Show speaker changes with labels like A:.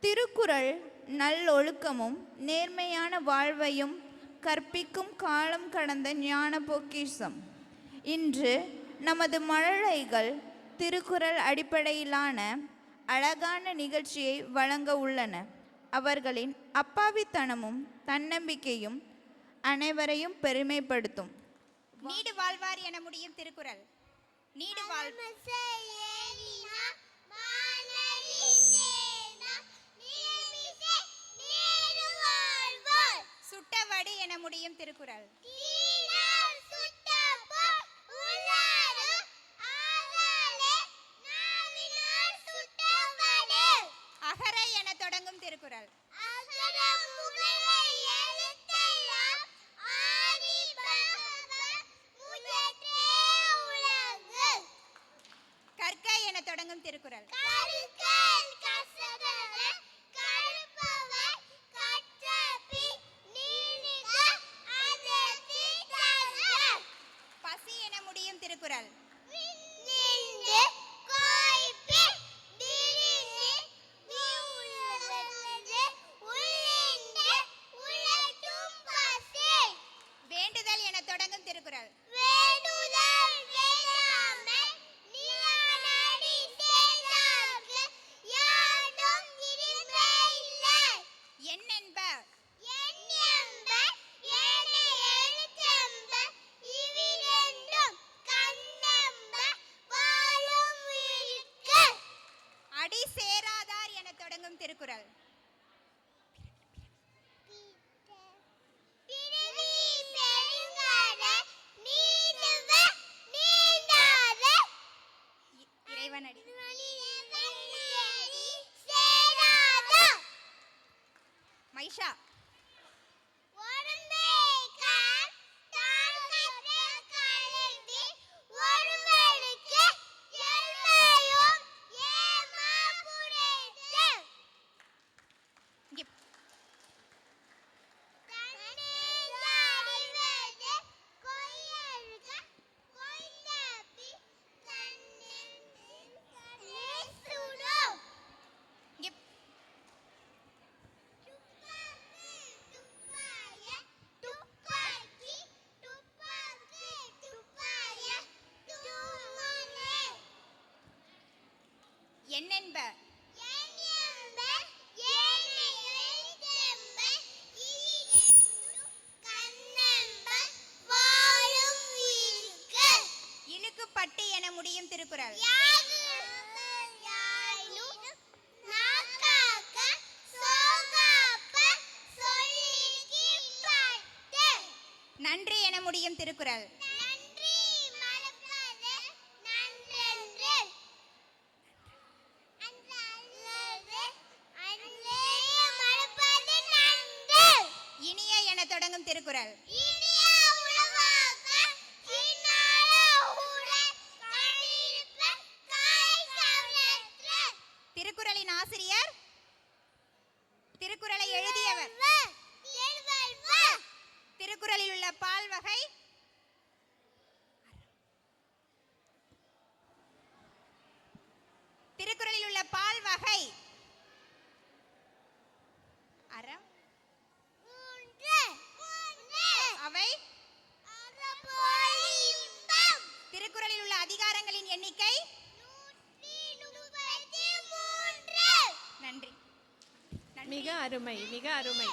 A: திருக்குறள் நல்லொழுக்கமும் நேர்மையான வாழ்வையும் கற்பிக்கும் காலம் கடந்த ஞான பொக்கிஷம். இன்று நமது மழலைகள் திருக்குறள் அடிப்படையிலான அழகான நிகழ்ச்சியை வழங்க உள்ளன. அவர்களின் அப்பாவித்தனமும் தன்னம்பிக்கையும் அனைவரையும் பெருமைப்படுத்தும்.
B: நீடு வாழ்வார் என முடியும் திருக்குறள். நீடு சுட்டவடு என முடியும் திருக்குறள். அகர என தொடங்கும் திருக்குறள். கற்க என தொடங்கும் திருக்குறள். பசி என முடியும் திருக்குறள். வேண்டுதல் என தொடங்கும் திருக்குறள். அடி சேராதார் என தொடங்கும் திருக்குறள். இறைவனடி மைஷா என்னென்ப இழுக்குப்பட்டு என முடியும் திருக்குறள். நன்றி என முடியும் திருக்குறள். இனிய என தொடங்கும் திருக்குறள். திருக்குறளின் ஆசிரியர், திருக்குறளை எழுதியவர், திருக்குறளில் உள்ள பால் வகை, திருக்குறளில் உள்ள பால் வகை அறம், அவை, திருக்குறளில் உள்ள அதிகாரங்களின் எண்ணிக்கை. நன்றி.
C: மிக அருமை, மிக அருமை.